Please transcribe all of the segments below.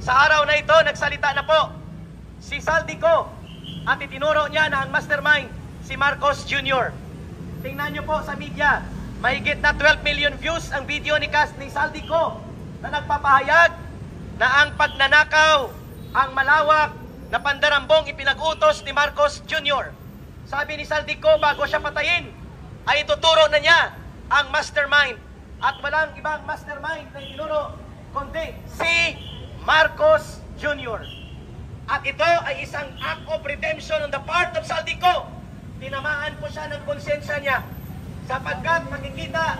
Sa araw na ito, nagsalita na po si Saldico at itinuro niya na ang mastermind si Marcos Jr. Tingnan niyo po sa media, mahigit na 12 million views ang video ni Saldico na nagpapahayag na ang pagnanakaw ang malawak na pandarambong ipinag-utos ni Marcos Jr. Sabi ni Saldico, bago siya patayin, ay ituturo na niya ang mastermind. At walang ibang mastermind na itinuro kundi si Marcos Jr. At ito ay isang act of redemption on the part of Saldico. Tinamaan po siya ng konsensya niya sapagkat makikita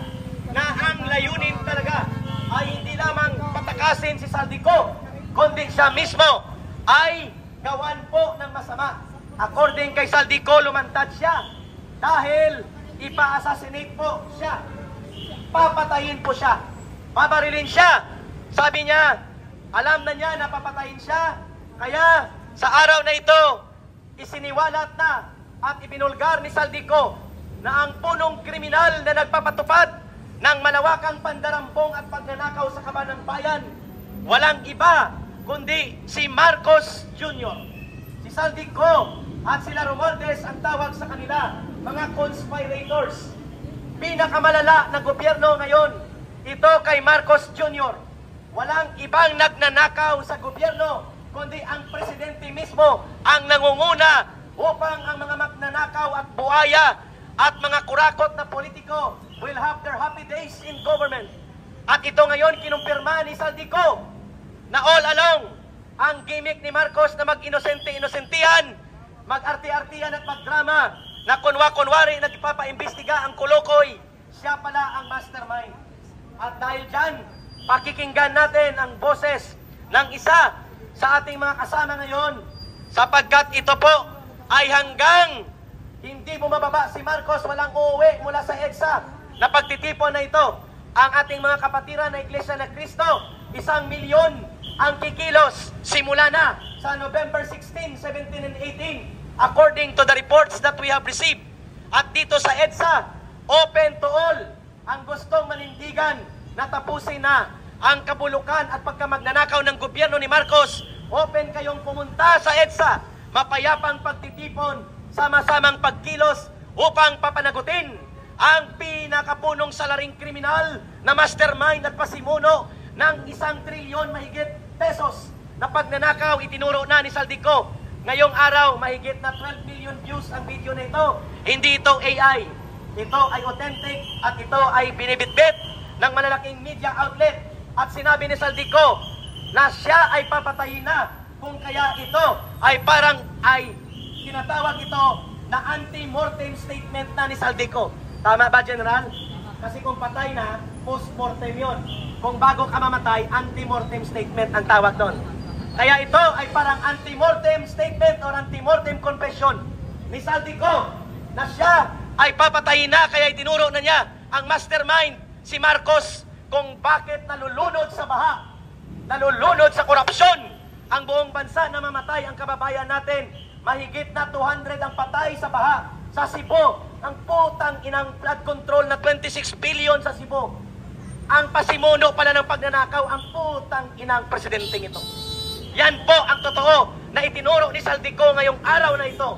na ang layunin talaga ay hindi lamang patakasin si Saldico, kundi siya mismo ay gawan po ng masama. According kay Saldico, lumantad siya dahil ipa-assassinate po siya. Papatayin po siya. Babarilin siya. Sabi niya, alam na niya na papatayin siya, kaya sa araw na ito, isiniwalat na at ibinulgar ni Saldico na ang punong kriminal na nagpapatupad ng malawakang pandarambong at pagnanakaw sa kaban ng bayan, walang iba kundi si Marcos Jr. Si Saldico at sila Romualdez ang tawag sa kanila, mga conspirators. Pinakamalala ng gobyerno ngayon, ito kay Marcos Jr. Walang ibang nagnanakaw sa gobyerno, kundi ang presidente mismo ang nangunguna upang ang mga magnanakaw at buaya at mga kurakot na politiko will have their happy days in government. At ito ngayon kinumpirma ni Saldico na all along ang gimmick ni Marcos na mag-inosente-inosentihan, mag-arti-artihan at magdrama na kunwa-kunwari nagpapaimbestiga ang kulukoy, siya pala ang mastermind. At dahil dyan, pakikinggan natin ang boses ng isa sa ating mga kasama ngayon sapagkat ito po ay hanggang hindi bumababa si Marcos, walang uuwi mula sa EDSA na pagtitipon na ito. Ang ating mga kapatiran na Iglesia na Cristo, 1 milyon ang kikilos simula na sa November 16, 17, and 18 according to the reports that we have received. At dito sa EDSA, open to all ang gustong manindigan na tapusin na ang kabulukan at pagkamagnanakaw ng gobyerno ni Marcos. Open kayong pumunta sa EDSA, mapayapang pagtitipon, sama-samang pagkilos upang papanagutin ang pinakapunong salaring kriminal na mastermind at pasimuno ng 1 trilyon mahigit pesos na pagnanakaw. Itinuro na ni Saldico. Ngayong araw, mahigit na 12 million views ang video na ito. Hindi ito AI. Ito ay authentic at ito ay binibitbit ng malalaking media outlet. At sinabi ni Saldico na siya ay papatayin na, kung kaya ito ay parang ay tinatawag ito na anti-mortem statement na ni Saldico. Tama ba, General? Kasi kung patay na, post-mortem yun. Kung bago ka mamatay, anti-mortem statement ang tawag doon. Kaya ito ay parang anti-mortem statement or anti-mortem confession ni Saldico na siya ay papatayin na, kaya itinuro na niya ang mastermind, si Marcos, kung bakit nalulunod sa baha, nalulunod sa korupsyon ang buong bansa na mamatay ang kababayan natin. Mahigit na 200 ang patay sa baha sa Cebu. Ang putang inang flood control na 26 billion sa Cebu. Ang pasimuno pala ng pagnanakaw, ang putang inang presidenteng ito. Yan po ang totoo na itinuro ni Saldico ngayong araw na ito.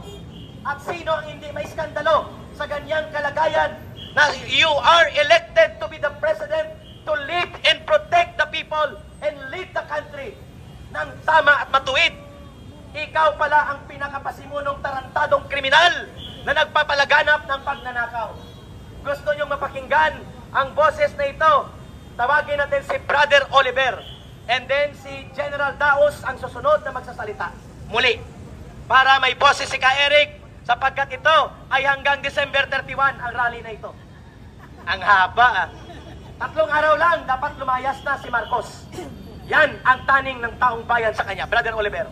At sino ang hindi may skandalo sa ganyang kalagayan na you are elected to be the president, to lead and protect the people and lead the country ng tama at matuwid. Ikaw pala ang pinakapasimunong tarantadong kriminal na nagpapalaganap ng pagnanakaw. Gusto niyong mapakinggan ang boses na ito? Tawagin natin si Brother Oliver. And then si General Daos ang susunod na magsasalita. Muli, para may boses si Ka Eric, sapagkat ito ay hanggang December 31 ang rally na ito. Ang haba 3 araw lang, dapat lumayas na si Marcos. Yan ang taning ng taong bayan sa kanya. Brother Oliver.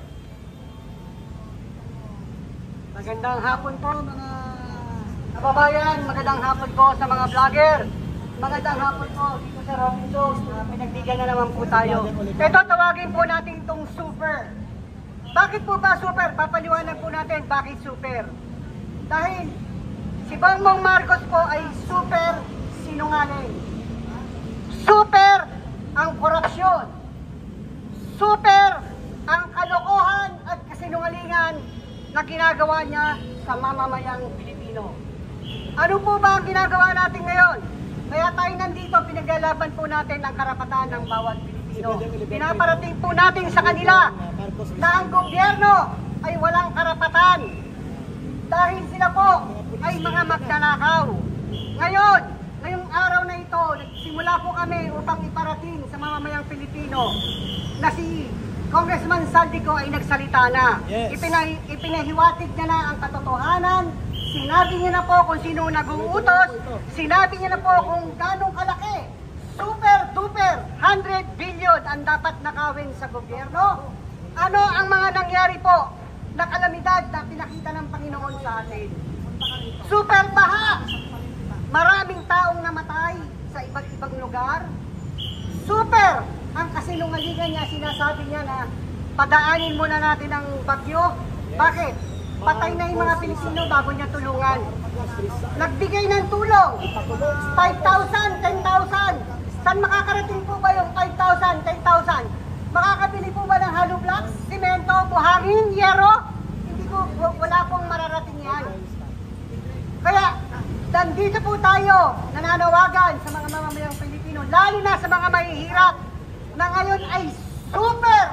Magandang hapon po mga kababayan, magandang hapon po sa mga vlogger, magandang hapon po dito sa Robinson. Pinagbigyan na naman po tayo. Ito, tawagin po natin itong super. Bakit po ba super? Papaliwanag po natin bakit super. Dahil si Bongbong Marcos po ay super sinungaling. Super ang korupsyon. Super na ginagawa niya sa mamamayang Pilipino. Ano po ba ang ginagawa natin ngayon? Kaya tayo nandito, pinaglalaban po natin ang karapatan ng bawat Pilipino. Pinaparating po natin sa kanila na ang gobyerno ay walang karapatan dahil sila po ay mga magnanakaw. Ngayon, ngayong araw na ito, nagsimula po kami upang iparating sa mamamayang Pilipino na si Congressman Saldico ay nagsalita na. Yes. Ipinahiwatig niya na ang katotohanan. Sinabi niya na po kung sino nag-uutos. Sinabi niya na po kung ganong kalaki. Super duper 100 billion ang dapat nakawin sa gobyerno. Ano ang mga nangyari po na kalamidad na pinakita ng Panginoon sa atin? Super baha. Maraming taong namatay sa iba't ibang lugar. Super ang kasinungalingan niya, sinasabi niya na padaanin muna natin ang bagyo. Bakit? Patay na yung mga Pilipino bago niya tulungan. Nagbigay ng tulong. 5,000, 10,000. Saan makakarating po ba yung 5,000, 10,000? Makakabili po ba ng hollow blocks, simento, buhangin, yero? Hindi po, wala pong mararating yan. Kaya, nandito po tayo nananawagan sa mga mamamayang Pilipino, lalo na sa mga mahihirap, na ngayon ay super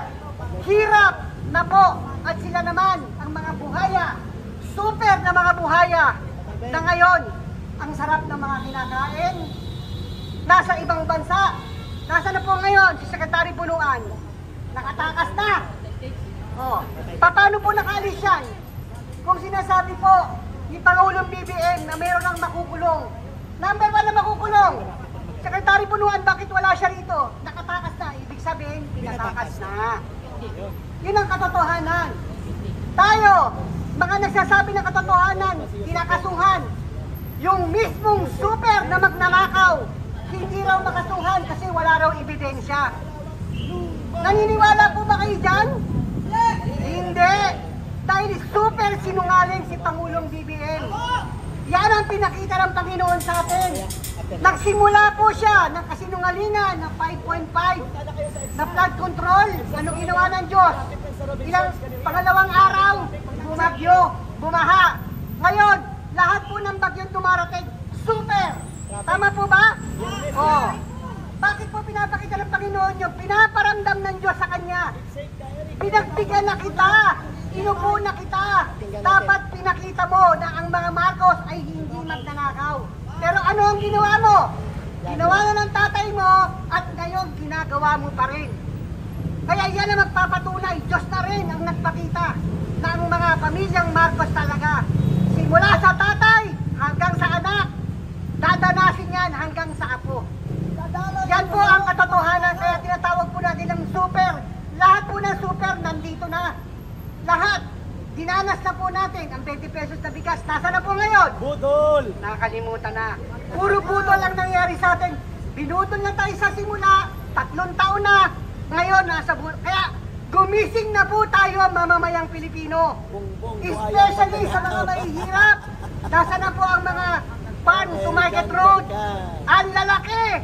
hirap na po. At sila naman, ang mga buhaya, super na mga buhaya, na ngayon, ang sarap ng mga kinakain, nasa ibang bansa. Nasa na po ngayon si Secretary Bunuan? Nakatakas na. Oh, paano po nakaalis yan? Kung sinasabi po ni Pangulong BBM na mayroon ng makukulong. Number 1 na makukulong. Secretary Bunuan, bakit wala siya rito? Nakatakas na. Ibig sabihin, pinatakas na. Yun ang katotohanan. Tayo, mga nagsasabi ng katotohanan, kinakasuhan. Yung mismong super na magnanakaw, hindi raw makasuhan kasi wala raw ebidensya. Naniniwala po ba kayo dyan? Hindi. Dahil super sinungaling si Pangulong BBM. Yan ang pinakita ng Panginoon sa atin. Nagsimula po siya ng kasinungalingan ng 5.5 na flood control. Anong ginawa ng Diyos? Ilang pangalawang araw, bumagyo, bumaha. Ngayon, lahat po ng bagyong dumarating, super. Tama po ba? Oh. Bakit po pinapakita ng Panginoon yung pinaparamdam ng Diyos sa Kanya? Pinagbigyan na kita. Inupo na kita. Dapat pinakita mo na ang mga Marcos ay hindi magnanakaw. Pero ano ang ginawa mo? Ginawa na ng tatay mo at ngayon ginagawa mo pa rin. Kaya yan ang magpapatunay. Diyos na rin ang nagpakita na ang mga pamilyang Marcos talaga. Simula sa tatay hanggang sa anak, dadanasin yan hanggang sa apo. Yan po ang katotohanan. Kaya tinatawag po natin ng super. Lahat po ng super nandito na. Lahat. Dinanas na po natin ang 20 pesos na bigas. Nasa na po ngayon? Budol! Nakakalimutan na. Puro budol ang nangyari sa atin. Binudol na tayo sa simula. 3 taon na. Ngayon, nasa budol. Kaya, gumising na po tayo mamamayang Pilipino. Especially sa mga mahihirap. Nasa na po ang mga farm to market road. Ang lalaki.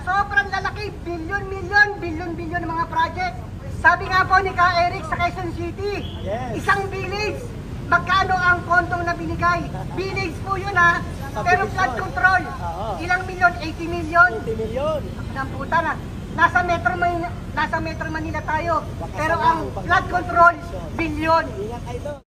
Sobrang lalaki. Bilyon-bilyon mga project. Sabi nga po ni Ka Eric sa Quezon City, Yes. Isang village, magkano ang kontong na binigay? Village po yun ha, pero flood control, ilang milyon? 80 milyon? 20 milyon. Ng puta na. Nasa Metro Manila tayo, pero ang flood control, bilyon. Ingat idol.